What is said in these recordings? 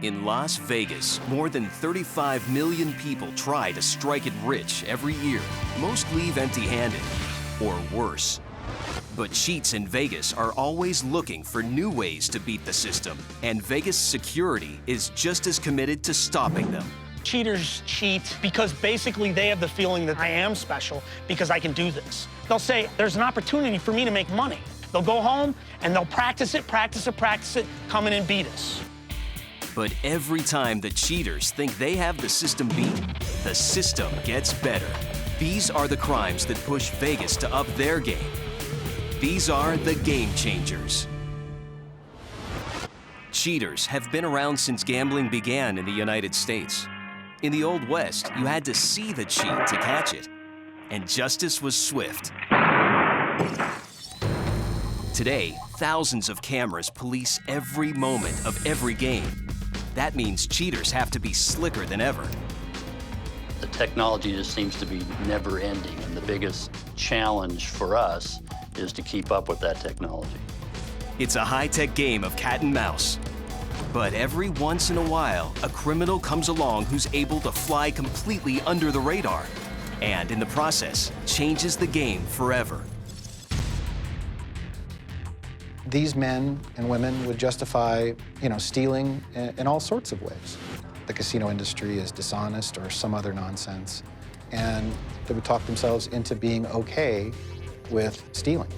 In Las Vegas, more than 35 million people try to strike it rich every year. Most leave empty-handed, or worse. But cheats in Vegas are always looking for new ways to beat the system, and Vegas security is just as committed to stopping them. Cheaters cheat because basically they have the feeling that I am special because I can do this. They'll say, there's an opportunity for me to make money. They'll go home and they'll practice it, come in and beat us. But every time the cheaters think they have the system beat, the system gets better. These are the crimes that push Vegas to up their game. These are the game changers. Cheaters have been around since gambling began in the United States. In the Old West, you had to see the cheat to catch it, and justice was swift. Today, thousands of cameras police every moment of every game. That means cheaters have to be slicker than ever. The technology just seems to be never ending, and the biggest challenge for us is to keep up with that technology. It's a high-tech game of cat and mouse. But every once in a while, a criminal comes along who's able to fly completely under the radar, and in the process, changes the game forever. These men and women would justify, stealing in all sorts of ways. The casino industry is dishonest or some other nonsense, and they would talk themselves into being okay with stealing.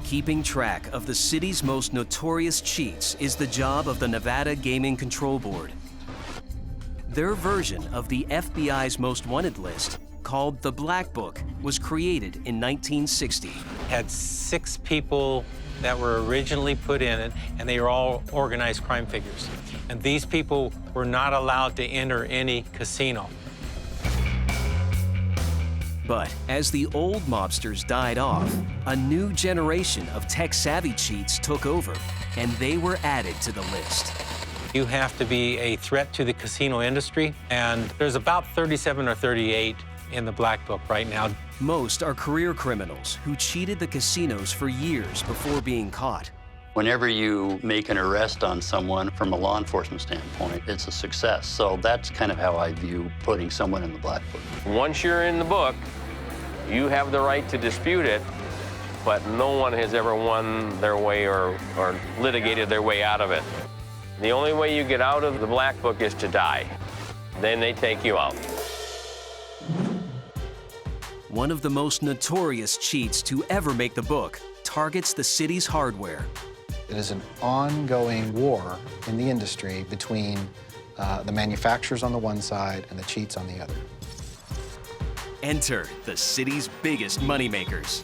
Keeping track of the city's most notorious cheats is the job of the Nevada Gaming Control Board. Their version of the FBI's most wanted list, called the Black Book, was created in 1960. Had 6 people that were originally put in it, and they were all organized crime figures. And these people were not allowed to enter any casino. But as the old mobsters died off, a new generation of tech-savvy cheats took over, and they were added to the list. You have to be a threat to the casino industry, and there's about 37 or 38 in the Black Book right now. Most are career criminals who cheated the casinos for years before being caught. Whenever you make an arrest on someone from a law enforcement standpoint, it's a success. So that's kind of how I view putting someone in the Black Book. Once you're in the book, you have the right to dispute it, but no one has ever won their way or litigated their way out of it. The only way you get out of the Black Book is to die. Then they take you out. One of the most notorious cheats to ever make the book targets the city's hardware. It is an ongoing war in the industry between the manufacturers on the one side and the cheats on the other. Enter the city's biggest moneymakers.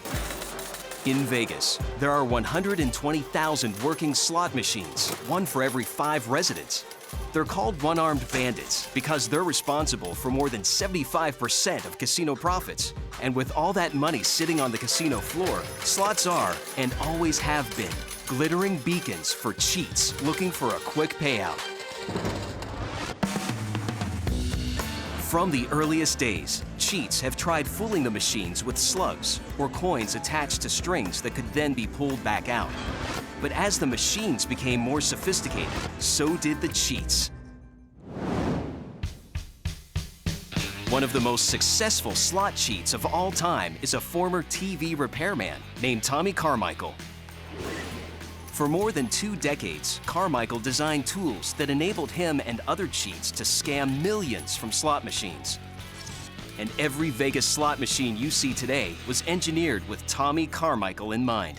In Vegas, there are 120,000 working slot machines, one for every 5 residents. They're called one-armed bandits because they're responsible for more than 75% of casino profits. And with all that money sitting on the casino floor, slots are, and always have been, glittering beacons for cheats looking for a quick payout. From the earliest days, cheats have tried fooling the machines with slugs or coins attached to strings that could then be pulled back out. But as the machines became more sophisticated, so did the cheats. One of the most successful slot cheats of all time is a former TV repairman named Tommy Carmichael. For more than 2 decades, Carmichael designed tools that enabled him and other cheats to scam millions from slot machines. And every Vegas slot machine you see today was engineered with Tommy Carmichael in mind.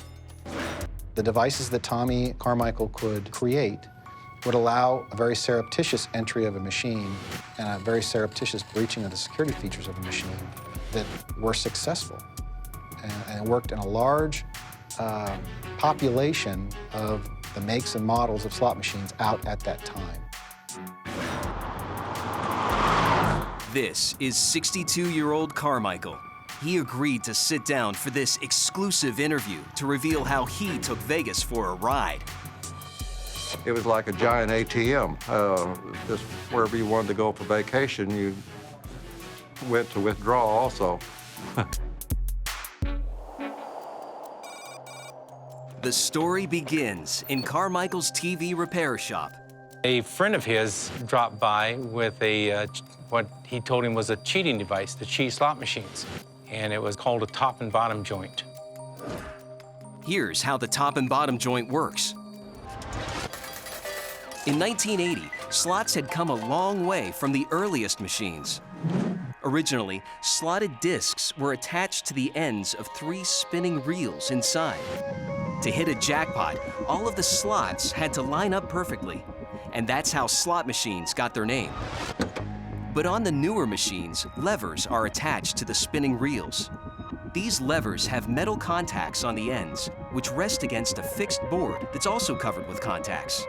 The devices that Tommy Carmichael could create would allow a very surreptitious entry of a machine and a very surreptitious breaching of the security features of a machine that were successful and worked in a large population of the makes and models of slot machines out at that time. This is 62-year-old Carmichael. He agreed to sit down for this exclusive interview to reveal how he took Vegas for a ride. It was like a giant ATM. Just wherever you wanted to go for vacation, you went to withdraw also. The story begins in Carmichael's TV repair shop. A friend of his dropped by with what he told him was a cheating device to cheat slot machines, and it was called a top and bottom joint. Here's how the top and bottom joint works. In 1980, slots had come a long way from the earliest machines. Originally, slotted discs were attached to the ends of 3 spinning reels inside. To hit a jackpot, all of the slots had to line up perfectly, and that's how slot machines got their name. But on the newer machines, levers are attached to the spinning reels. These levers have metal contacts on the ends, which rest against a fixed board that's also covered with contacts.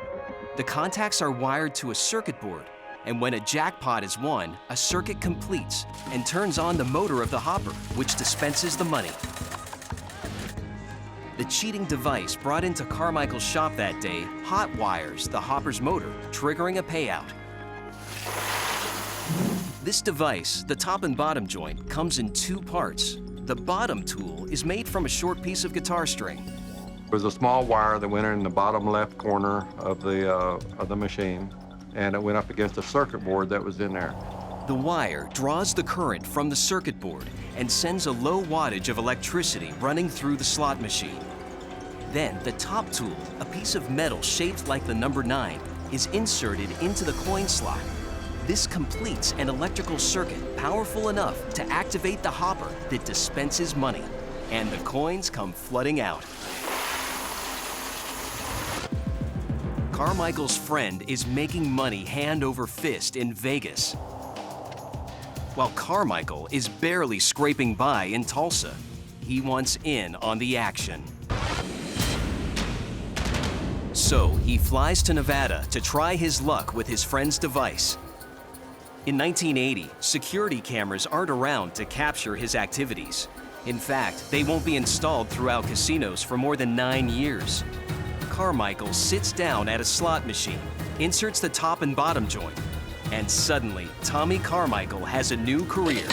The contacts are wired to a circuit board, and when a jackpot is won, a circuit completes and turns on the motor of the hopper, which dispenses the money. The cheating device brought into Carmichael's shop that day hot wires the hopper's motor, triggering a payout. This device, the top and bottom joint, comes in 2 parts. The bottom tool is made from a short piece of guitar string. There was a small wire that went in the bottom left corner of the machine, and it went up against a circuit board that was in there. The wire draws the current from the circuit board and sends a low wattage of electricity running through the slot machine. Then the top tool, a piece of metal shaped like the number 9, is inserted into the coin slot. This completes an electrical circuit powerful enough to activate the hopper that dispenses money, and the coins come flooding out. Carmichael's friend is making money hand over fist in Vegas, while Carmichael is barely scraping by in Tulsa. He wants in on the action. So he flies to Nevada to try his luck with his friend's device. In 1980, security cameras aren't around to capture his activities. In fact, they won't be installed throughout casinos for more than 9 years. Carmichael sits down at a slot machine, inserts the top and bottom joint, and suddenly, Tommy Carmichael has a new career: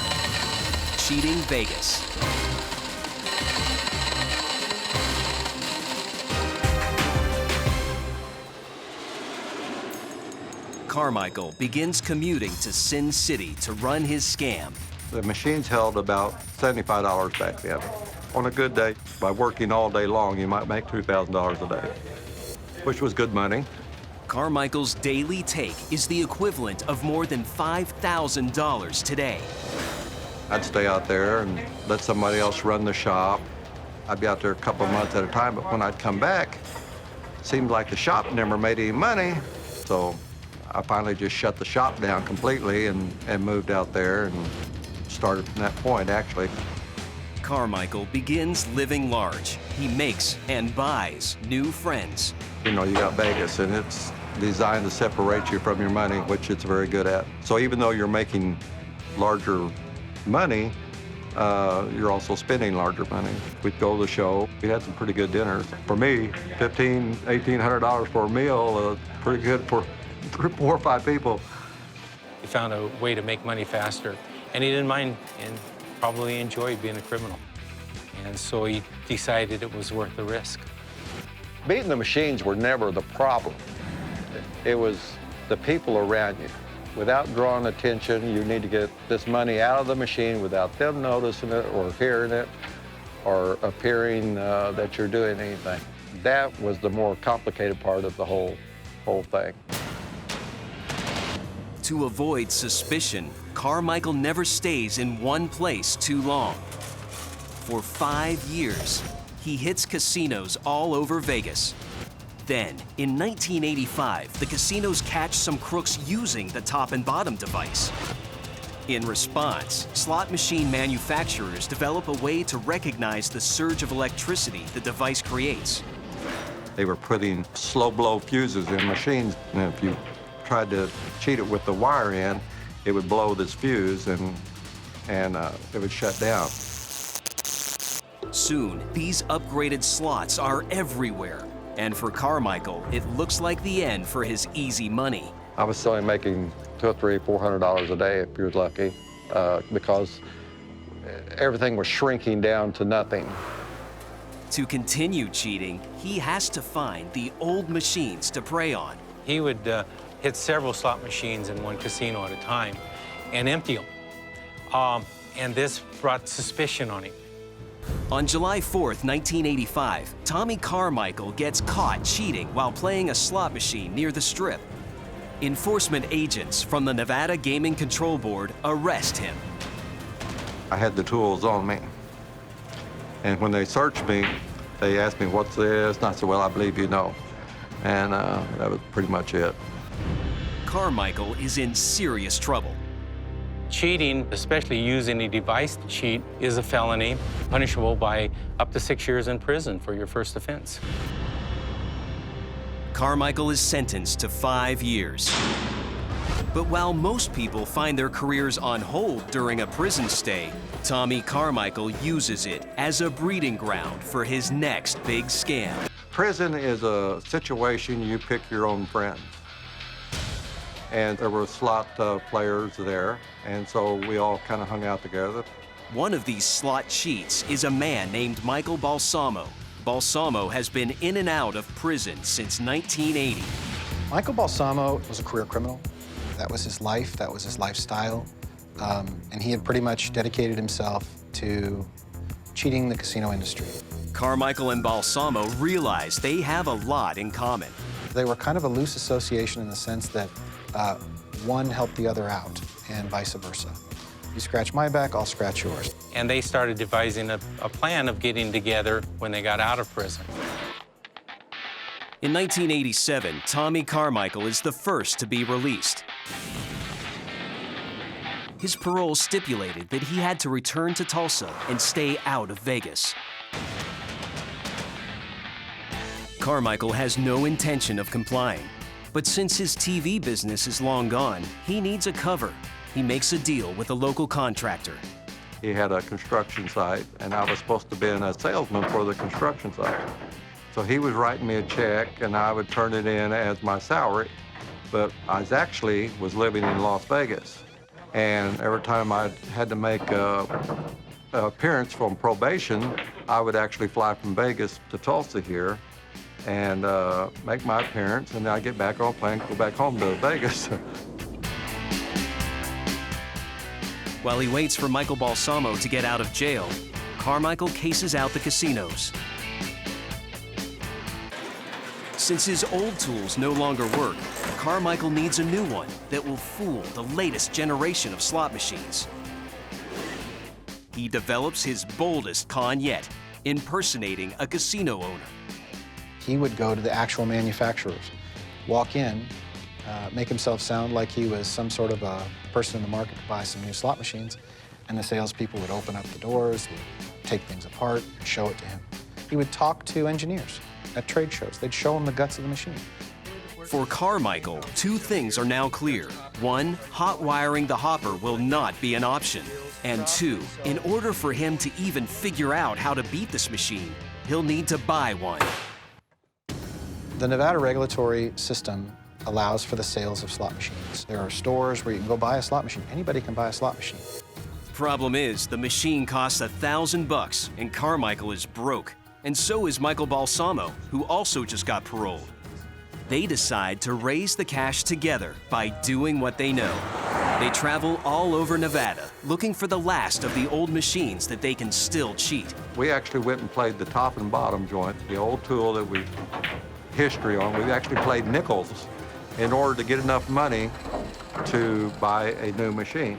cheating Vegas. Carmichael begins commuting to Sin City to run his scam. The machines held about $75 back then. On a good day, by working all day long, you might make $2,000 a day, which was good money. Carmichael's daily take is the equivalent of more than $5,000 today. I'd stay out there and let somebody else run the shop. I'd be out there a couple of months at a time, but when I'd come back, it seemed like the shop never made any money. So I finally just shut the shop down completely and moved out there and started from that point, actually. Carmichael begins living large. He makes and buys new friends. You know, you got Vegas, and it's designed to separate you from your money, which it's very good at. So even though you're making larger money, you're also spending larger money. We'd go to the show. We had some pretty good dinners. For me, $1,500, $1,800 for a meal, pretty good for 4 or 5 people. He found a way to make money faster, and he didn't mind and probably enjoyed being a criminal. And so he decided it was worth the risk. Beating the machines were never the problem. It was the people around you. Without drawing attention, you need to get this money out of the machine without them noticing it or hearing it or appearing that you're doing anything. That was the more complicated part of the whole thing. To avoid suspicion, Carmichael never stays in one place too long. For 5 years, he hits casinos all over Vegas. Then, in 1985, the casinos catch some crooks using the top and bottom device. In response, slot machine manufacturers develop a way to recognize the surge of electricity the device creates. They were putting slow blow fuses in machines, and if you tried to cheat it with the wire in, it would blow this fuse and it would shut down. Soon, these upgraded slots are everywhere. And for Carmichael, it looks like the end for his easy money. I was still making $200, $300, $400 a day if you were lucky, because everything was shrinking down to nothing. To continue cheating, he has to find the old machines to prey on. He would hit several slot machines in one casino at a time and empty them. And this brought suspicion on him. On July 4th, 1985, Tommy Carmichael gets caught cheating while playing a slot machine near the Strip. Enforcement agents from the Nevada Gaming Control Board arrest him. I had the tools on me. And when they searched me, they asked me, "What's this?" And I said, "Well, I believe you know." And that was pretty much it. Carmichael is in serious trouble. Cheating, especially using a device to cheat, is a felony, punishable by up to 6 years in prison for your first offense. Carmichael is sentenced to 5 years. But while most people find their careers on hold during a prison stay, Tommy Carmichael uses it as a breeding ground for his next big scam. Prison is a situation you pick your own friends. And there were slot players there, and so we all kind of hung out together. One of these slot cheats is a man named Michael Balsamo. Balsamo has been in and out of prison since 1980. Michael Balsamo was a career criminal. That was his life, that was his lifestyle. And he had pretty much dedicated himself to cheating the casino industry. Carmichael and Balsamo realize they have a lot in common. They were kind of a loose association in the sense that one helped the other out, and vice versa. You scratch my back, I'll scratch yours. And they started devising a plan of getting together when they got out of prison. In 1987, Tommy Carmichael is the first to be released. His parole stipulated that he had to return to Tulsa and stay out of Vegas. Carmichael has no intention of complying, but since his TV business is long gone, he needs a cover. He makes a deal with a local contractor. He had a construction site, and I was supposed to be a salesman for the construction site. So he was writing me a check, and I would turn it in as my salary. But I was living in Las Vegas. And every time I had to make an appearance from probation, I would actually fly from Vegas to Tulsa here and make my appearance, and then I'd get back on a plane, go back home to Vegas. While he waits for Michael Balsamo to get out of jail, Carmichael cases out the casinos. Since his old tools no longer work, Carmichael needs a new one that will fool the latest generation of slot machines. He develops his boldest con yet, impersonating a casino owner. He would go to the actual manufacturers, walk in, make himself sound like he was some sort of a person in the market to buy some new slot machines, and the salespeople would open up the doors, would take things apart, and show it to him. He would talk to engineers at trade shows. They'd show him the guts of the machine. For Carmichael, two things are now clear. One, hot wiring the hopper will not be an option. And two, in order for him to even figure out how to beat this machine, he'll need to buy one. The Nevada regulatory system allows for the sales of slot machines. There are stores where you can go buy a slot machine. Anybody can buy a slot machine. Problem is, the machine costs $1,000 and Carmichael is broke. And so is Michael Balsamo, who also just got paroled. They decide to raise the cash together by doing what they know. They travel all over Nevada, looking for the last of the old machines that they can still cheat. We actually went and played the top and bottom joint, the old tool that we history on. We actually played nickels in order to get enough money to buy a new machine.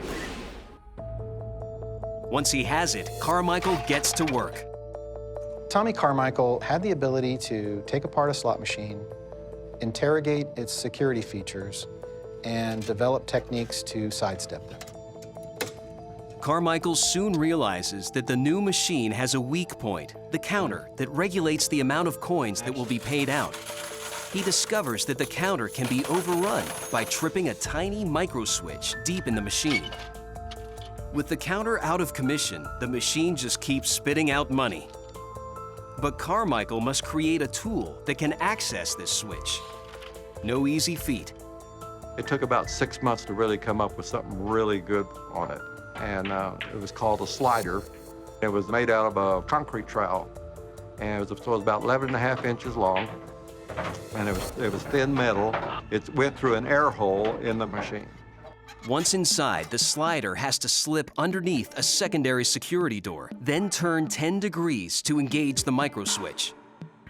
Once he has it, Carmichael gets to work. Tommy Carmichael had the ability to take apart a slot machine, interrogate its security features, and develop techniques to sidestep them. Carmichael soon realizes that the new machine has a weak point, the counter that regulates the amount of coins that will be paid out. He discovers that the counter can be overrun by tripping a tiny micro switch deep in the machine. With the counter out of commission, the machine just keeps spitting out money. But Carmichael must create a tool that can access this switch. No easy feat. It took about 6 months to really come up with something really good on it. And it was called a slider. It was made out of a concrete trowel. And so it was about 11.5 inches long, and it was thin metal. It went through an air hole in the machine. Once inside, the slider has to slip underneath a secondary security door, then turn 10 degrees to engage the micro switch.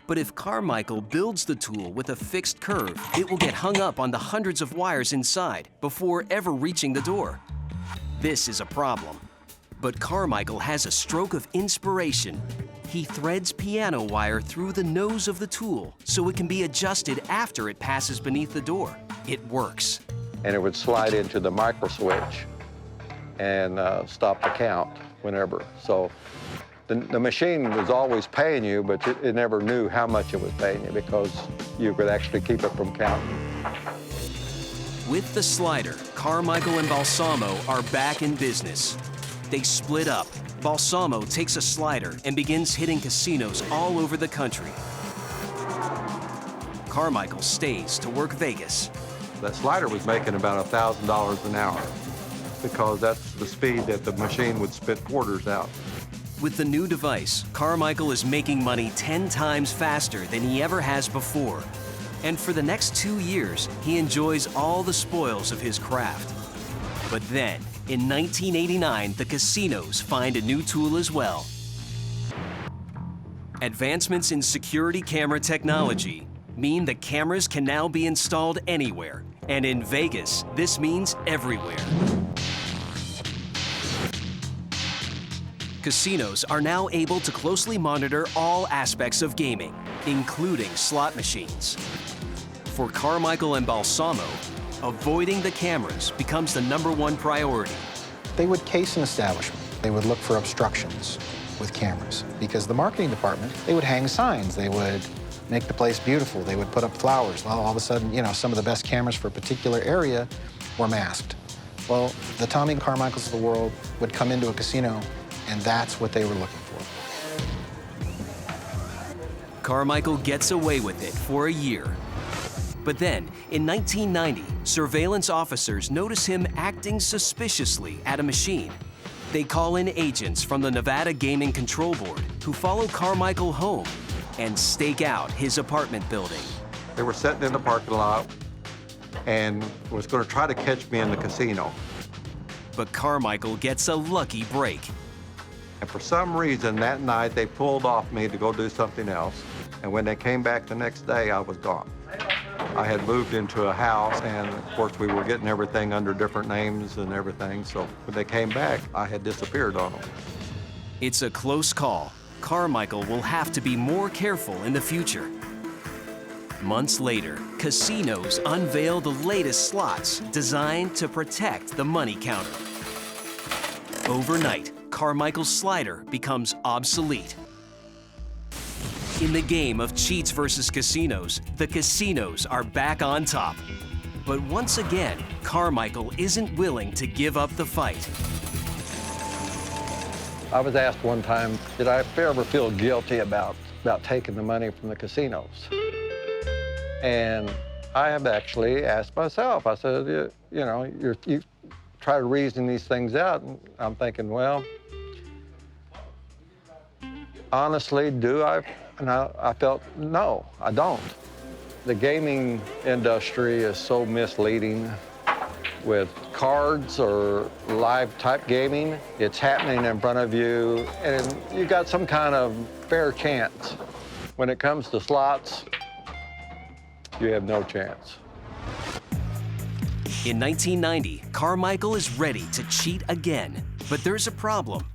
But if Carmichael builds the tool with a fixed curve, it will get hung up on the hundreds of wires inside before ever reaching the door. This is a problem. But Carmichael has a stroke of inspiration. He threads piano wire through the nose of the tool so it can be adjusted after it passes beneath the door. It works. And it would slide into the micro switch and stop the count whenever. So the machine was always paying you, but it never knew how much it was paying you because you could actually keep it from counting. With the slider, Carmichael and Balsamo are back in business. They split up. Balsamo takes a slider and begins hitting casinos all over the country. Carmichael stays to work Vegas. That slider was making about $1,000 an hour because that's the speed that the machine would spit quarters out. With the new device, Carmichael is making money 10 times faster than he ever has before. And for the next 2 years, he enjoys all the spoils of his craft. But then, in 1989, the casinos find a new tool as well. Advancements in security camera technology mean the cameras can now be installed anywhere. And in Vegas, this means everywhere. Casinos are now able to closely monitor all aspects of gaming, including slot machines. For Carmichael and Balsamo, avoiding the cameras becomes the #1 priority. They would case an establishment. They would look for obstructions with cameras because the marketing department, they would hang signs. They would make the place beautiful. They would put up flowers. Well, all of a sudden, you know, some of the best cameras for a particular area were masked. Well, the Tommy and Carmichaels of the world would come into a casino, and that's what they were looking for. Carmichael gets away with it for a year. But then, in 1990, surveillance officers notice him acting suspiciously at a machine. They call in agents from the Nevada Gaming Control Board who follow Carmichael home and stake out his apartment building. They were sitting in the parking lot and was going to try to catch me in the casino. But Carmichael gets a lucky break. And for some reason, that night, they pulled off me to go do something else. And when they came back the next day, I was gone. I had moved into a house, and of course, we were getting everything under different names and everything. So when they came back, I had disappeared on them. It's a close call. Carmichael will have to be more careful in the future. Months later, casinos unveil the latest slots designed to protect the money counter. Overnight, Carmichael's slider becomes obsolete. In the game of cheats versus casinos, the casinos are back on top. But once again, Carmichael isn't willing to give up the fight. I was asked one time, did I ever feel guilty about taking the money from the casinos? And I have actually asked myself, I said, you know, you try to reason these things out, and I'm thinking, well, honestly, do I? And I felt, no, I don't. The gaming industry is so misleading. With cards or live type gaming, it's happening in front of you, and you got some kind of fair chance. When it comes to slots, you have no chance. In 1990, Carmichael is ready to cheat again, but there's a problem.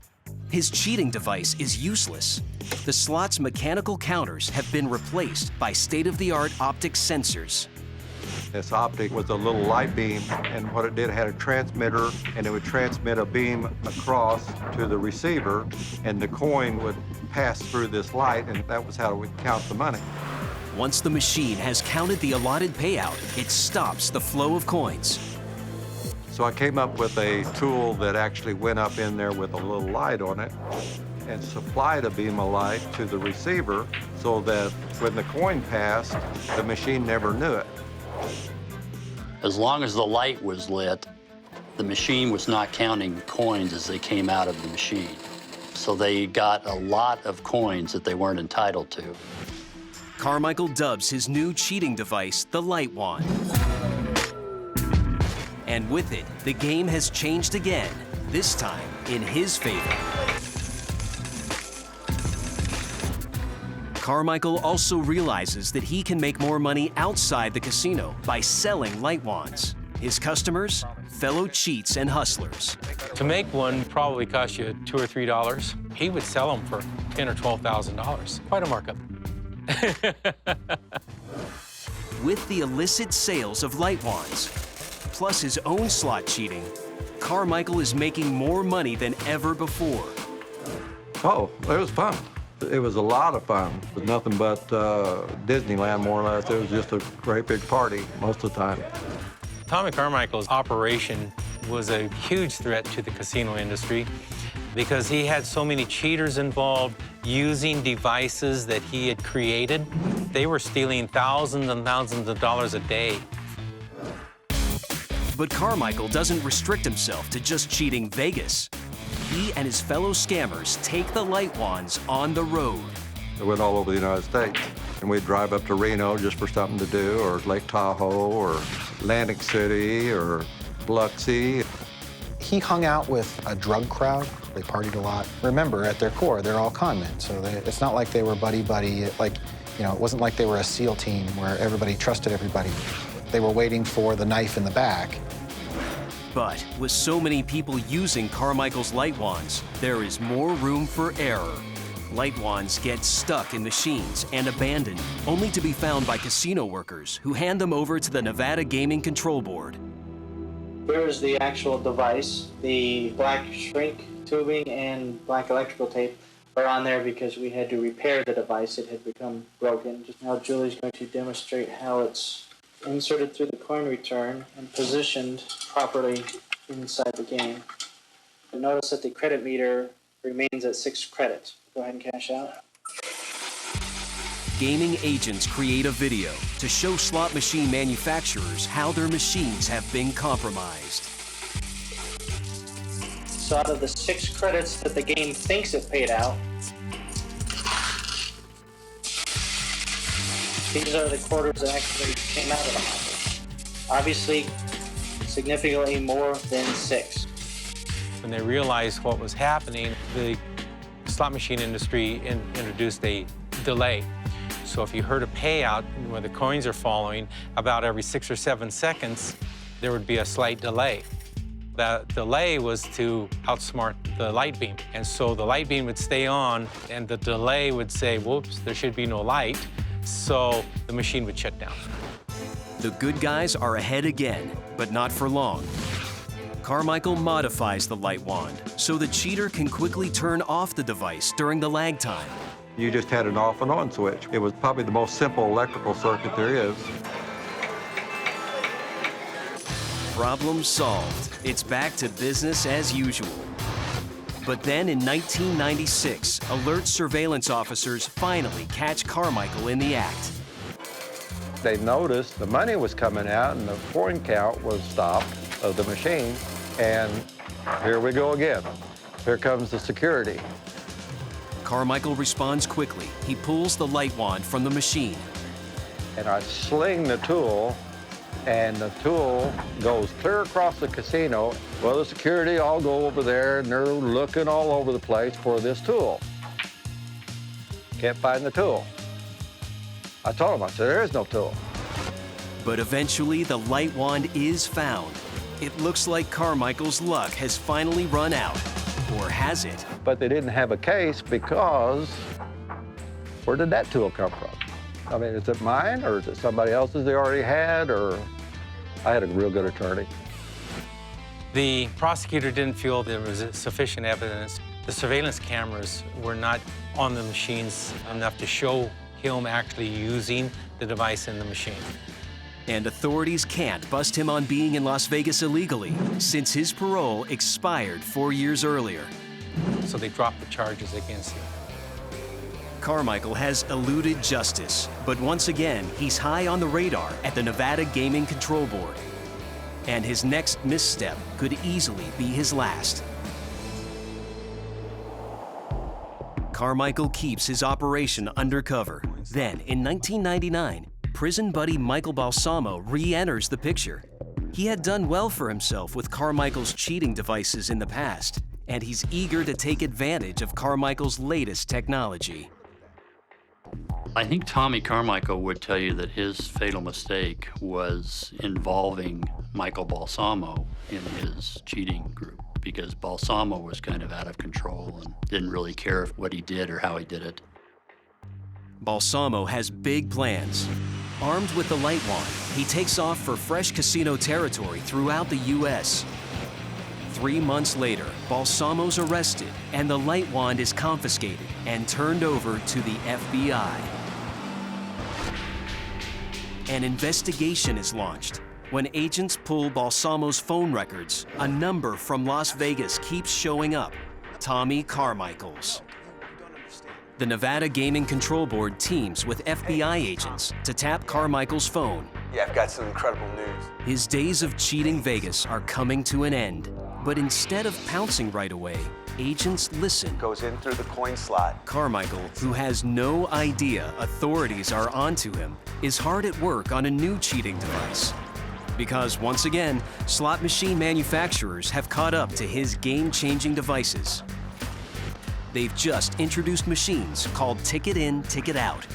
His cheating device is useless. The slot's mechanical counters have been replaced by state-of-the-art optic sensors. This optic was a little light beam, and what it did, it had a transmitter, and it would transmit a beam across to the receiver, and the coin would pass through this light, and that was how it would count the money. Once the machine has counted the allotted payout, it stops the flow of coins. So I came up with a tool that actually went up in there with a little light on it and supplied a beam of light to the receiver so that when the coin passed, the machine never knew it. As long as the light was lit, the machine was not counting coins as they came out of the machine. So they got a lot of coins that they weren't entitled to. Carmichael dubs his new cheating device the Light Wand. And with it, the game has changed again, this time in his favor. Carmichael also realizes that he can make more money outside the casino by selling light wands. His customers, fellow cheats and hustlers. To make one probably cost you $2 or $3. He would sell them for $10,000 or $12,000. Quite a markup. With the illicit sales of light wands, plus his own slot cheating, Carmichael is making more money than ever before. Oh, it was fun. It was a lot of fun. It was nothing but Disneyland, more or less. It was just a great big party most of the time. Tommy Carmichael's operation was a huge threat to the casino industry because he had so many cheaters involved using devices that he had created. They were stealing thousands and thousands of dollars a day. But Carmichael doesn't restrict himself to just cheating Vegas. He and his fellow scammers take the light wands on the road. It went all over the United States. And we'd drive up to Reno just for something to do, or Lake Tahoe, or Atlantic City, or Biloxi. He hung out with a drug crowd. They partied a lot. Remember, at their core, they're all con men, so it's not like they were buddy-buddy. Like, you know, it wasn't like they were a SEAL team where everybody trusted everybody. They were waiting for the knife in the back. But with so many people using Carmichael's light wands, there is more room for error. Light wands get stuck in machines and abandoned, only to be found by casino workers who hand them over to the Nevada Gaming Control Board. Here's the actual device. The black shrink tubing and black electrical tape are on there because we had to repair the device. It had become broken. Just now Julie's going to demonstrate how it's inserted through the coin return and positioned properly inside the game. But notice that the credit meter remains at 6 credits. Go ahead and cash out. Gaming agents create a video to show slot machine manufacturers how their machines have been compromised. So out of the 6 credits that the game thinks it paid out, these are the quarters that actually came out of the hopper. Obviously, significantly more than 6. When they realized what was happening, the slot machine industry introduced a delay. So if you heard a payout where the coins are falling, about every 6 or 7 seconds, there would be a slight delay. That delay was to outsmart the light beam. And so the light beam would stay on, and the delay would say, whoops, there should be no light. So the machine would shut down. The good guys are ahead again, but not for long. Carmichael modifies the light wand so the cheater can quickly turn off the device during the lag time. You just had an off and on switch. It was probably the most simple electrical circuit there is. Problem solved. It's back to business as usual. But then in 1996, alert surveillance officers finally catch Carmichael in the act. They noticed the money was coming out and the coin count was stopped of the machine. And here we go again. Here comes the security. Carmichael responds quickly. He pulls the light wand from the machine. And I sling the tool, and the tool goes clear across the casino. Well, the security all go over there, and they're looking all over the place for this tool. Can't find the tool. I told them, I said, there is no tool. But eventually, the light wand is found. It looks like Carmichael's luck has finally run out. Or has it? But they didn't have a case because where did that tool come from? I mean, is it mine or is it somebody else's they already had? Or I had a real good attorney. The prosecutor didn't feel there was sufficient evidence. The surveillance cameras were not on the machines enough to show him actually using the device in the machine. And authorities can't bust him on being in Las Vegas illegally, since his parole expired 4 years earlier. So they dropped the charges against him. Carmichael has eluded justice, but once again, he's high on the radar at the Nevada Gaming Control Board. And his next misstep could easily be his last. Carmichael keeps his operation undercover. Then, in 1999, prison buddy Michael Balsamo re-enters the picture. He had done well for himself with Carmichael's cheating devices in the past, and he's eager to take advantage of Carmichael's latest technology. I think Tommy Carmichael would tell you that his fatal mistake was involving Michael Balsamo in his cheating group, because Balsamo was kind of out of control and didn't really care what he did or how he did it. Balsamo has big plans. Armed with the light wand, he takes off for fresh casino territory throughout the U.S. 3 months later, Balsamo's arrested, and the light wand is confiscated and turned over to the FBI. An investigation is launched. When agents pull Balsamo's phone records, a number from Las Vegas keeps showing up: Tommy Carmichael's. The Nevada Gaming Control Board teams with FBI agents to tap Carmichael's phone. Yeah, I've got some incredible news. His days of cheating Vegas are coming to an end. But instead of pouncing right away, agents listen. Goes in through the coin slot. Carmichael, who has no idea authorities are onto him, is hard at work on a new cheating device. Because once again, slot machine manufacturers have caught up to his game-changing devices. They've just introduced machines called Ticket In, Ticket Out.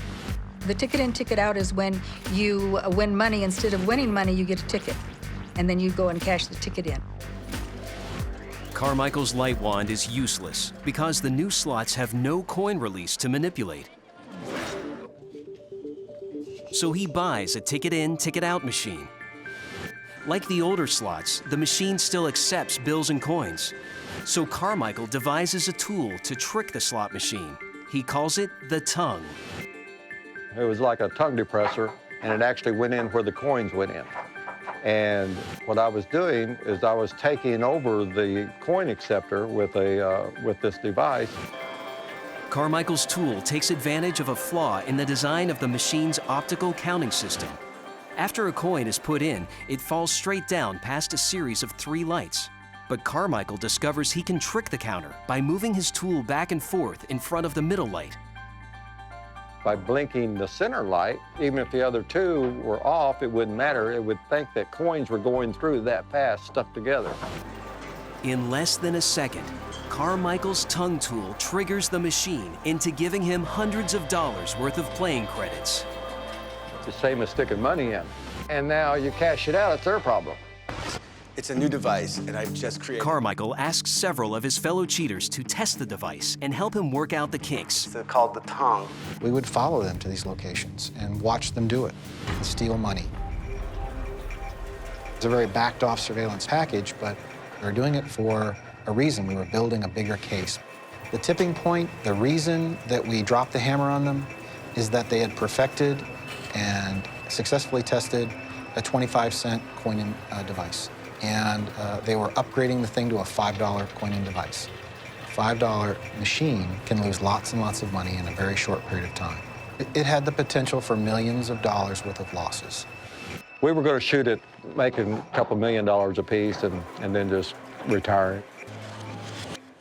The ticket in, ticket out is when you win money. Instead of winning money, you get a ticket. And then you go and cash the ticket in. Carmichael's light wand is useless because the new slots have no coin release to manipulate. So he buys a Ticket In, Ticket Out machine. Like the older slots, the machine still accepts bills and coins. So Carmichael devises a tool to trick the slot machine. He calls it the tongue. It was like a tongue depressor, and it actually went in where the coins went in. And what I was doing is I was taking over the coin acceptor with this device. Carmichael's tool takes advantage of a flaw in the design of the machine's optical counting system. After a coin is put in, it falls straight down past a series of 3 lights. But Carmichael discovers he can trick the counter by moving his tool back and forth in front of the middle light. By blinking the center light, even if the other 2 were off, it wouldn't matter. It would think that coins were going through that fast, stuck together. In less than a second, Carmichael's tongue tool triggers the machine into giving him hundreds of dollars worth of playing credits. It's the same as sticking money in. And now you cash it out, it's their problem. It's a new device, and I've just created... Carmichael asks several of his fellow cheaters to test the device and help him work out the kinks. It's called the tongue. We would follow them to these locations and watch them do it and steal money. It's a very backed-off surveillance package, but we were doing it for a reason. We were building a bigger case. The tipping point, the reason that we dropped the hammer on them, is that they had perfected and successfully tested a 25-cent coin-in device. And they were upgrading the thing to a $5 coin-in device. A $5 machine can lose lots and lots of money in a very short period of time. It had the potential for millions of dollars worth of losses. We were going to shoot it making a couple $1 million apiece and then just retire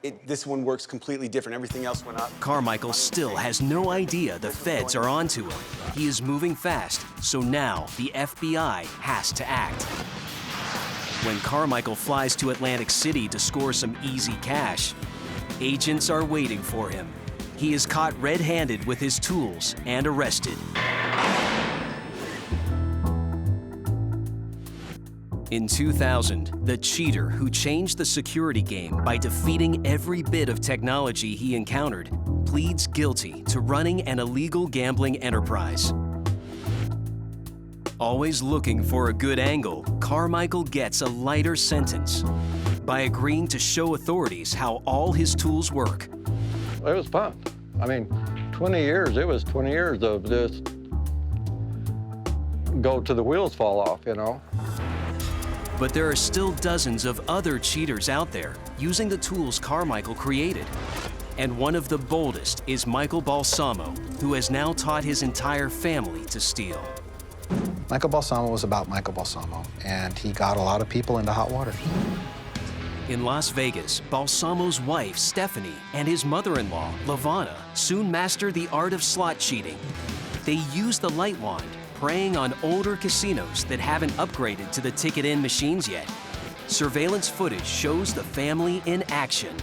it. This one works completely different. Everything else went up. Carmichael still has no idea the feds are onto him. He is moving fast, so now the FBI has to act. When Carmichael flies to Atlantic City to score some easy cash, agents are waiting for him. He is caught red-handed with his tools and arrested. In 2000, the cheater who changed the security game by defeating every bit of technology he encountered pleads guilty to running an illegal gambling enterprise. Always looking for a good angle, Carmichael gets a lighter sentence by agreeing to show authorities how all his tools work. It was fun. I mean, 20 years, it was 20 years of just go till the wheels fall off, you know? But there are still dozens of other cheaters out there using the tools Carmichael created. And one of the boldest is Michael Balsamo, who has now taught his entire family to steal. Michael Balsamo was about Michael Balsamo, and he got a lot of people into hot water. In Las Vegas, Balsamo's wife, Stephanie, and his mother-in-law, Lavana, soon master the art of slot cheating. They use the light wand, preying on older casinos that haven't upgraded to the ticket-in machines yet. Surveillance footage shows the family in action.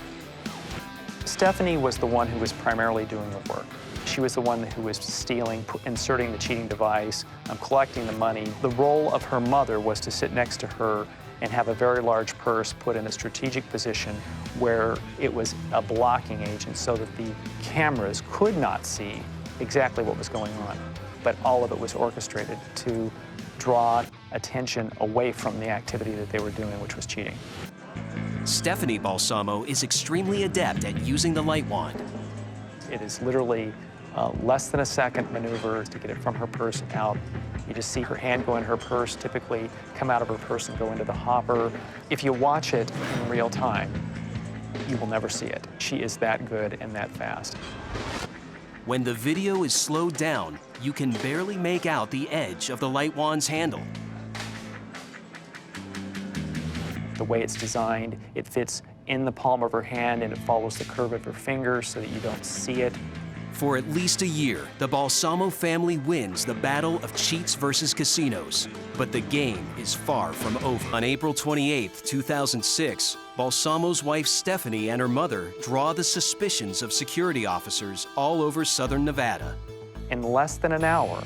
Stephanie was the one who was primarily doing the work. She was the one who was stealing, inserting the cheating device, collecting the money. The role of her mother was to sit next to her and have a very large purse put in a strategic position where it was a blocking agent so that the cameras could not see exactly what was going on. But all of it was orchestrated to draw attention away from the activity that they were doing, which was cheating. Stephanie Balsamo is extremely adept at using the light wand. It is literally less than a second maneuver to get it from her purse out. You just see her hand go in her purse, typically come out of her purse and go into the hopper. If you watch it in real time, you will never see it. She is that good and that fast. When the video is slowed down, you can barely make out the edge of the light wand's handle. The way it's designed, it fits in the palm of her hand and it follows the curve of her finger so that you don't see it. For at least a year, the Balsamo family wins the battle of cheats versus casinos. But the game is far from over. On April 28, 2006, Balsamo's wife Stephanie and her mother draw the suspicions of security officers all over southern Nevada. In less than an hour,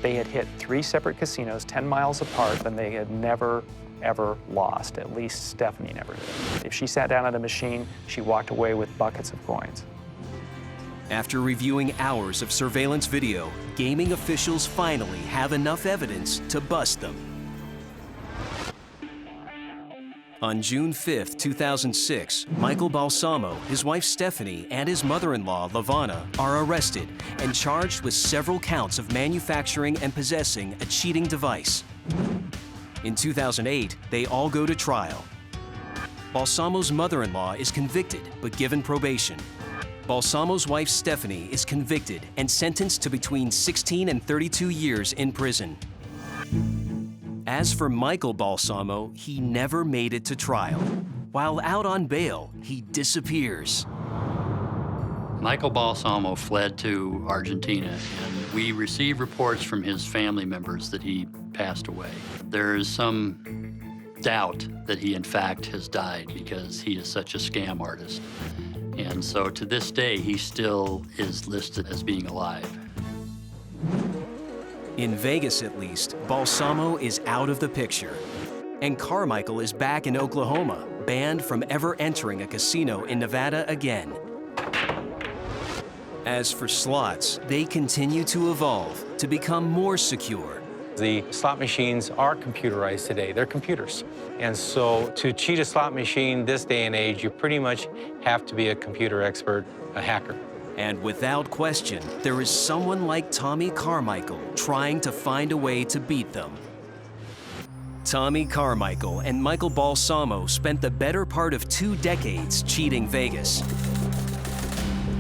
they had hit 3 separate casinos 10 miles apart, and they had never, ever lost. At least Stephanie never did. If she sat down at a machine, she walked away with buckets of coins. After reviewing hours of surveillance video, gaming officials finally have enough evidence to bust them. On June 5, 2006, Michael Balsamo, his wife Stephanie, and his mother-in-law Lavana are arrested and charged with several counts of manufacturing and possessing a cheating device. In 2008, they all go to trial. Balsamo's mother-in-law is convicted but given probation. Balsamo's wife Stephanie is convicted and sentenced to between 16 and 32 years in prison. As for Michael Balsamo, he never made it to trial. While out on bail, he disappears. Michael Balsamo fled to Argentina, and we received reports from his family members that he passed away. There is some doubt that he in fact has died because he is such a scam artist. And so to this day, he still is listed as being alive. In Vegas, at least, Balsamo is out of the picture. And Carmichael is back in Oklahoma, banned from ever entering a casino in Nevada again. As for slots, they continue to evolve to become more secure. The slot machines are computerized today. They're computers. And so to cheat a slot machine this day and age, you pretty much have to be a computer expert, a hacker. And without question, there is someone like Tommy Carmichael trying to find a way to beat them. Tommy Carmichael and Michael Balsamo spent the better part of 2 decades cheating Vegas.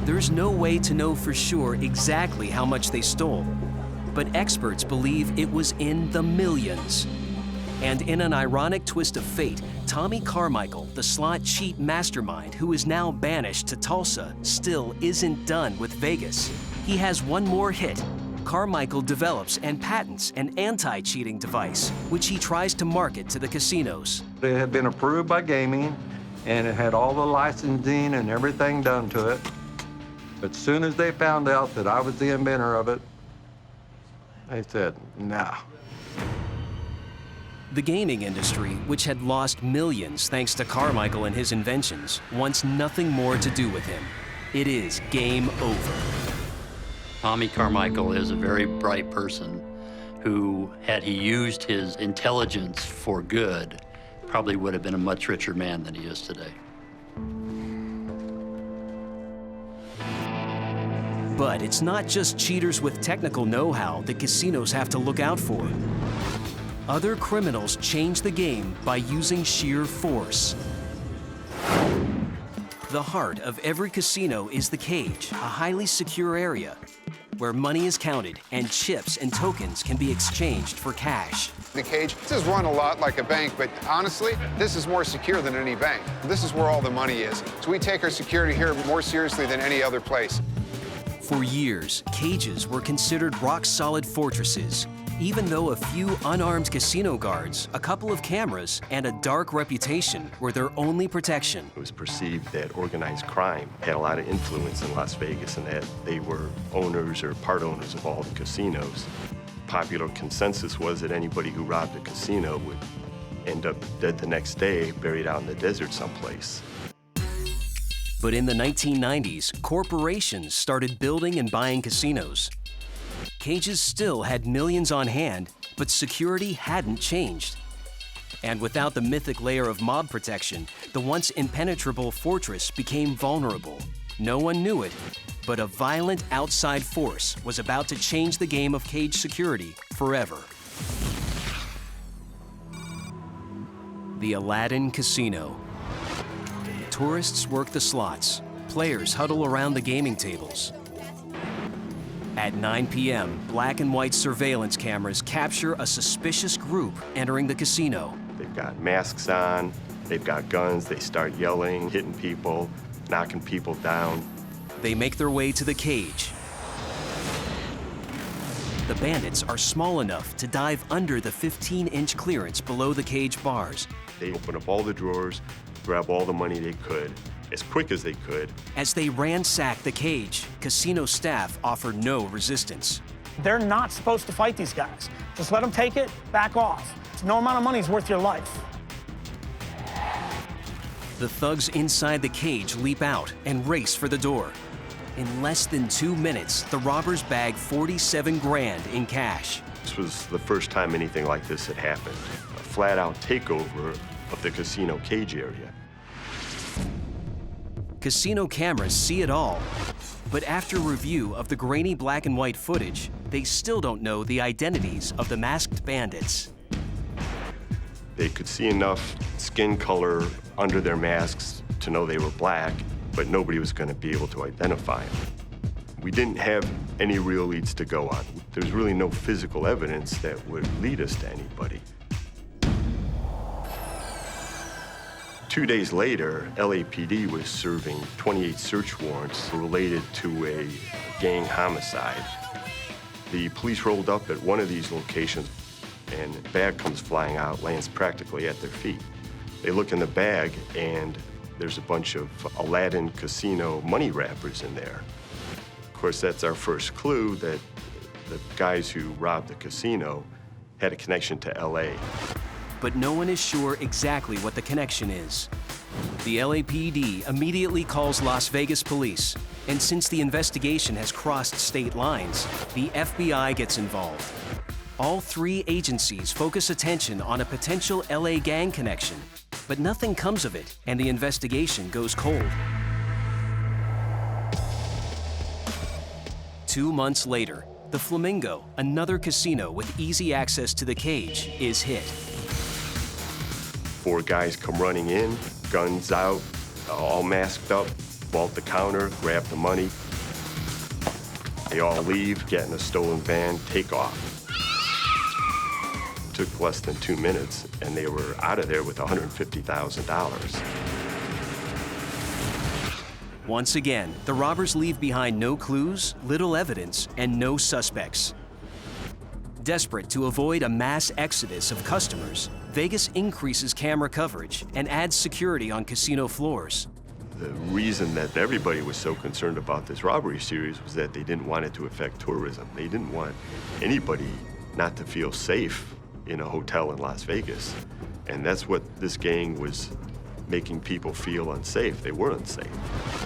There's no way to know for sure exactly how much they stole, but experts believe it was in the millions. And in an ironic twist of fate, Tommy Carmichael, the slot cheat mastermind who is now banished to Tulsa, still isn't done with Vegas. He has one more hit. Carmichael develops and patents an anti-cheating device, which he tries to market to the casinos. It had been approved by gaming, and it had all the licensing and everything done to it. But as soon as they found out that I was the inventor of it, they said, nah. The gaming industry, which had lost millions thanks to Carmichael and his inventions, wants nothing more to do with him. It is game over. Tommy Carmichael is a very bright person who, had he used his intelligence for good, probably would have been a much richer man than he is today. But it's not just cheaters with technical know-how that casinos have to look out for. Other criminals change the game by using sheer force. The heart of every casino is the cage, a highly secure area. where money is counted and chips and tokens can be exchanged for cash. The cage, this is run a lot like a bank, but honestly, this is more secure than any bank. This is where all the money is. So we take our security here more seriously than any other place. For years, cages were considered rock-solid fortresses, even though a few unarmed casino guards, a couple of cameras, and a dark reputation were their only protection. It was perceived that organized crime had a lot of influence in Las Vegas and that they were owners or part owners of all the casinos. Popular consensus was that anybody who robbed a casino would end up dead the next day, buried out in the desert someplace. But in the 1990s, corporations started building and buying casinos. Cages still had millions on hand, but security hadn't changed. And without the mythic layer of mob protection, the once impenetrable fortress became vulnerable. No one knew it, but a violent outside force was about to change the game of cage security forever. The Aladdin Casino. Tourists work the slots. Players huddle around the gaming tables. At 9 p.m., black and white surveillance cameras capture a suspicious group entering the casino. They've got masks on, they've got guns, they start yelling, hitting people, knocking people down. They make their way to the cage. The bandits are small enough to dive under the 15-inch clearance below the cage bars. They open up all the drawers, grab all the money they could, as quick as they could. As they ransack the cage, casino staff offer no resistance. They're not supposed to fight these guys. Just let them take it, back off. No amount of money is worth your life. The thugs inside the cage leap out and race for the door. In less than 2 minutes, the robbers bag 47 grand in cash. This was the first time anything like this had happened. A flat-out takeover of the casino cage area. Casino cameras see it all, but after review of the grainy black and white footage, they still don't know the identities of the masked bandits. They could see enough skin color under their masks to know they were black, but nobody was going to be able to identify them. We didn't have any real leads to go on. There's really no physical evidence that would lead us to anybody. 2 days later, LAPD was serving 28 search warrants related to a gang homicide. The police rolled up at one of these locations, and a bag comes flying out, lands practically at their feet. They look in the bag, and there's a bunch of Aladdin Casino money wrappers in there. Of course, that's our first clue that the guys who robbed the casino had a connection to LA. But no one is sure exactly what the connection is. The LAPD immediately calls Las Vegas police, and since the investigation has crossed state lines, the FBI gets involved. All three agencies focus attention on a potential LA gang connection, but nothing comes of it, and the investigation goes cold. 2 months later, the Flamingo, another casino with easy access to the cage, is hit. 4 guys come running in, guns out, all masked up, vault the counter, grab the money. They all leave, get in a stolen van, take off. Took less than 2 minutes, and they were out of there with $150,000. Once again, the robbers leave behind no clues, little evidence, and no suspects. Desperate to avoid a mass exodus of customers, Vegas increases camera coverage and adds security on casino floors. The reason that everybody was so concerned about this robbery series was that they didn't want it to affect tourism. They didn't want anybody not to feel safe in a hotel in Las Vegas. And that's what this gang was making people feel unsafe. They were unsafe.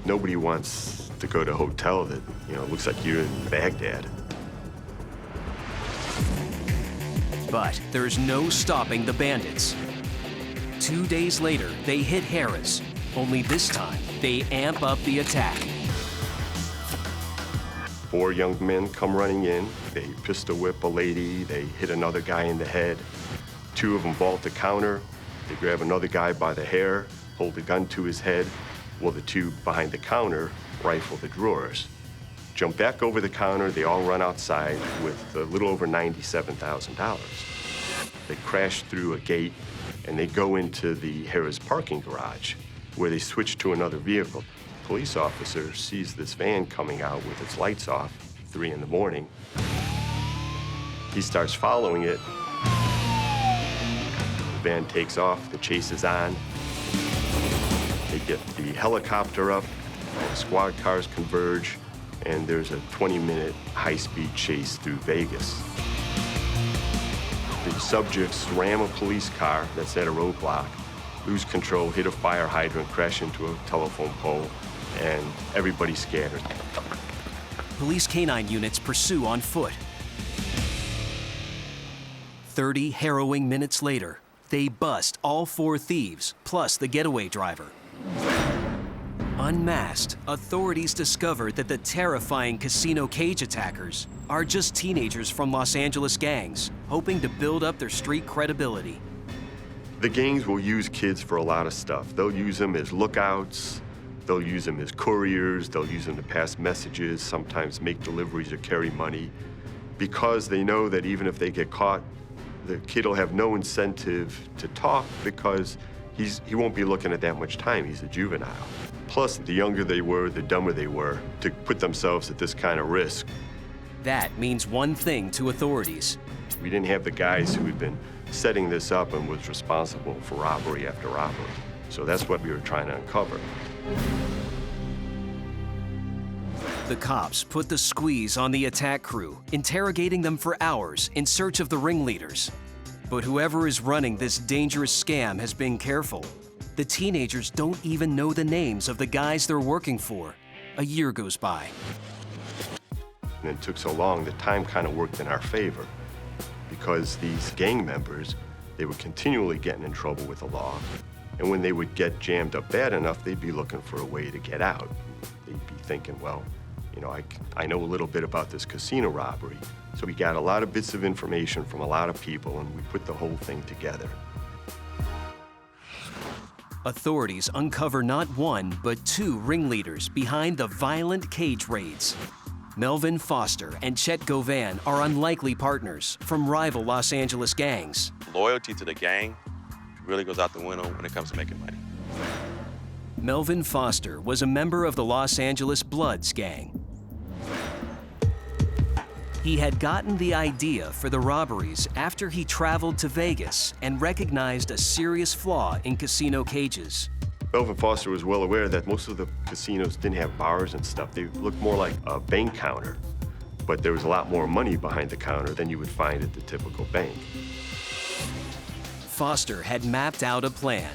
Nobody wants to go to a hotel that, looks like you're in Baghdad. But there's no stopping the bandits. 2 days later, they hit Harrah's, only this time, they amp up the attack. 4 young men come running in, they pistol whip a lady, they hit another guy in the head. 2 of them vault the counter, they grab another guy by the hair, hold the gun to his head, while the 2 behind the counter rifle the drawers. jump back over the counter. They all run outside with a little over $97,000. They crash through a gate, and they go into the Harris parking garage, where they switch to another vehicle. The police officer sees this van coming out with its lights off, 3 in the morning. He starts following it. The van takes off, the chase is on. They get the helicopter up, the squad cars converge, and there's a 20-minute high-speed chase through Vegas. The subjects ram a police car that's at a roadblock, lose control, hit a fire hydrant, crash into a telephone pole, and everybody scattered. Police canine units pursue on foot. 30 harrowing minutes later, they bust all 4 thieves, plus the getaway driver. Unmasked, authorities discovered that the terrifying casino cage attackers are just teenagers from Los Angeles gangs, hoping to build up their street credibility. The gangs will use kids for a lot of stuff. They'll use them as lookouts, they'll use them as couriers, they'll use them to pass messages, sometimes make deliveries or carry money, because they know that even if they get caught, the kid will have no incentive to talk because he won't be looking at that much time. He's a juvenile. Plus, the younger they were, the dumber they were to put themselves at this kind of risk. That means one thing to authorities. We didn't have the guys who had been setting this up and was responsible for robbery after robbery. So that's what we were trying to uncover. The cops put the squeeze on the attack crew, interrogating them for hours in search of the ringleaders. But whoever is running this dangerous scam has been careful. The teenagers don't even know the names of the guys they're working for. A year goes by. And it took so long, the time kind of worked in our favor because these gang members, they were continually getting in trouble with the law. And when they would get jammed up bad enough, they'd be looking for a way to get out. They'd be thinking, well, you know, I know a little bit about this casino robbery. So we got a lot of bits of information from a lot of people, and we put the whole thing together. Authorities uncover not one, but 2 ringleaders behind the violent cage raids. Melvin Foster and Chet Govan are unlikely partners from rival Los Angeles gangs. Loyalty to the gang really goes out the window when it comes to making money. Melvin Foster was a member of the Los Angeles Bloods gang. He had gotten the idea for the robberies after he traveled to Vegas and recognized a serious flaw in casino cages. Melvin Foster was well aware that most of the casinos didn't have bars and stuff. They looked more like a bank counter, but there was a lot more money behind the counter than you would find at the typical bank. Foster had mapped out a plan.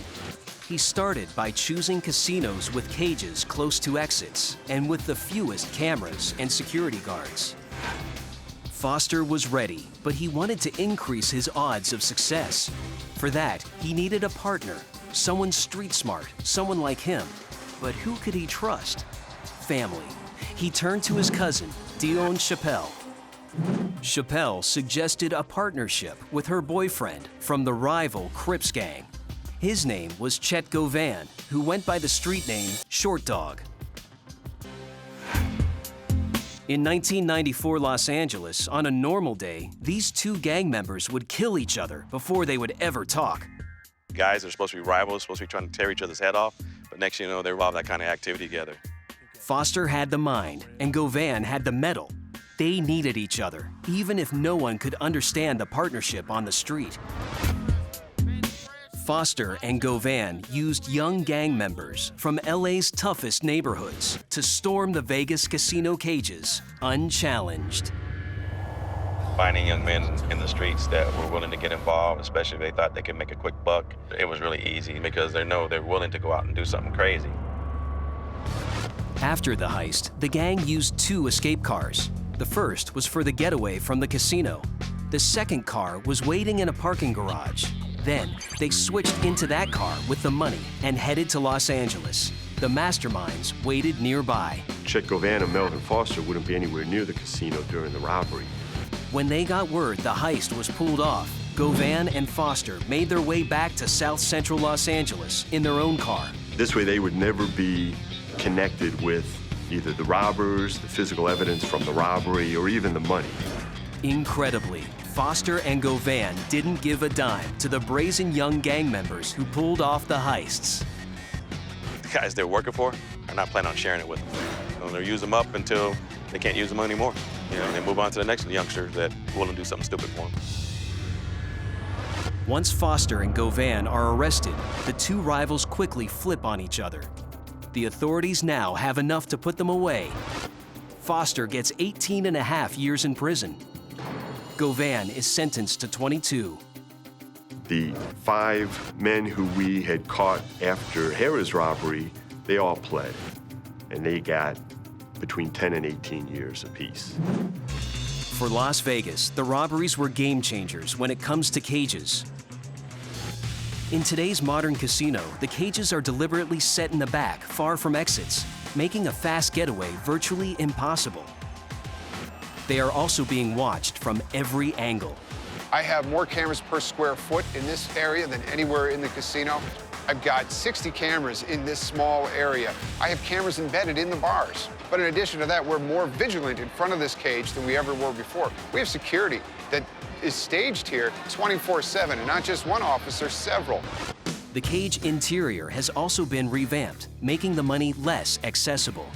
He started by choosing casinos with cages close to exits and with the fewest cameras and security guards. Foster was ready, but he wanted to increase his odds of success. For that, he needed a partner, someone street smart, someone like him. But who could he trust? Family. He turned to his cousin, Dion Chappelle. Chappelle suggested a partnership with her boyfriend from the rival Crips gang. His name was Chet Govan, who went by the street name Short Dog. In 1994 Los Angeles, on a normal day, these 2 gang members would kill each other before they would ever talk. Guys are supposed to be rivals, supposed to be trying to tear each other's head off, but next thing you know, they're involved in that kind of activity together. Foster had the mind, and Govan had the mettle. They needed each other, even if no one could understand the partnership on the street. Foster and Govan used young gang members from LA's toughest neighborhoods to storm the Vegas casino cages unchallenged. Finding young men in the streets that were willing to get involved, especially if they thought they could make a quick buck, it was really easy because they know they're willing to go out and do something crazy. After the heist, the gang used 2 escape cars. The first was for the getaway from the casino. The second car was waiting in a parking garage. Then, they switched into that car with the money and headed to Los Angeles. The masterminds waited nearby. Chet Govan and Melvin Foster wouldn't be anywhere near the casino during the robbery. When they got word the heist was pulled off, Govan and Foster made their way back to South Central Los Angeles in their own car. This way they would never be connected with, either the robbers, the physical evidence from the robbery, or even the money. Incredibly, Foster and Govan didn't give a dime to the brazen young gang members who pulled off the heists. The guys they're working for are not planning on sharing it with them. They'll use them up until they can't use them anymore. You know, they move on to the next youngster that will do something stupid for them. Once Foster and Govan are arrested, the two rivals quickly flip on each other. The authorities now have enough to put them away. Foster gets 18.5 years in prison. Govan is sentenced to 22. The 5 men who we had caught after Harrah's robbery, they all pled, and they got between 10 and 18 years apiece. For Las Vegas, the robberies were game changers when it comes to cages. In today's modern casino, the cages are deliberately set in the back, far from exits, making a fast getaway virtually impossible. They are also being watched from every angle. I have more cameras per square foot in this area than anywhere in the casino. I've got 60 cameras in this small area. I have cameras embedded in the bars. But in addition to that, we're more vigilant in front of this cage than we ever were before. We have security that is staged here 24/7, and not just one officer, several. The cage interior has also been revamped, making the money less accessible.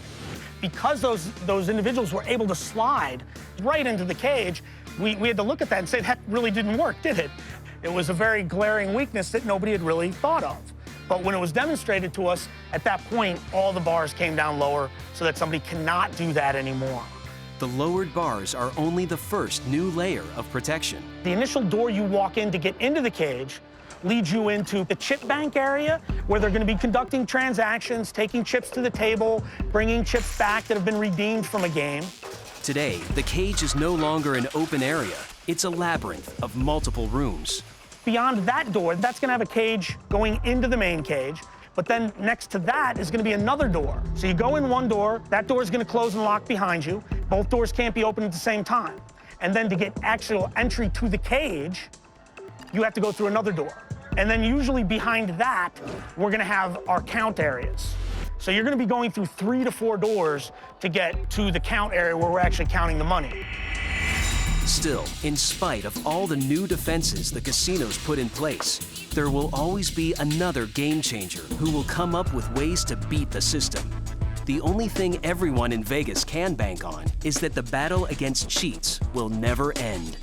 Because those individuals were able to slide right into the cage, we had to look at that and say, that really didn't work, did it? It was a very glaring weakness that nobody had really thought of. But when it was demonstrated to us, at that point, all the bars came down lower so that somebody cannot do that anymore. The lowered bars are only the first new layer of protection. The initial door you walk in to get into the cage leads you into the chip bank area, where they're going to be conducting transactions, taking chips to the table, bringing chips back that have been redeemed from a game. Today, the cage is no longer an open area. It's a labyrinth of multiple rooms. Beyond that door, that's going to have a cage going into the main cage, but then next to that is going to be another door. So you go in one door, that door is going to close and lock behind you. Both doors can't be open at the same time. And then to get actual entry to the cage, you have to go through another door. And then usually behind that, we're going to have our count areas. So you're going to be going through 3 to 4 doors to get to the count area where we're actually counting the money. Still, in spite of all the new defenses the casinos put in place, there will always be another game changer who will come up with ways to beat the system. The only thing everyone in Vegas can bank on is that the battle against cheats will never end.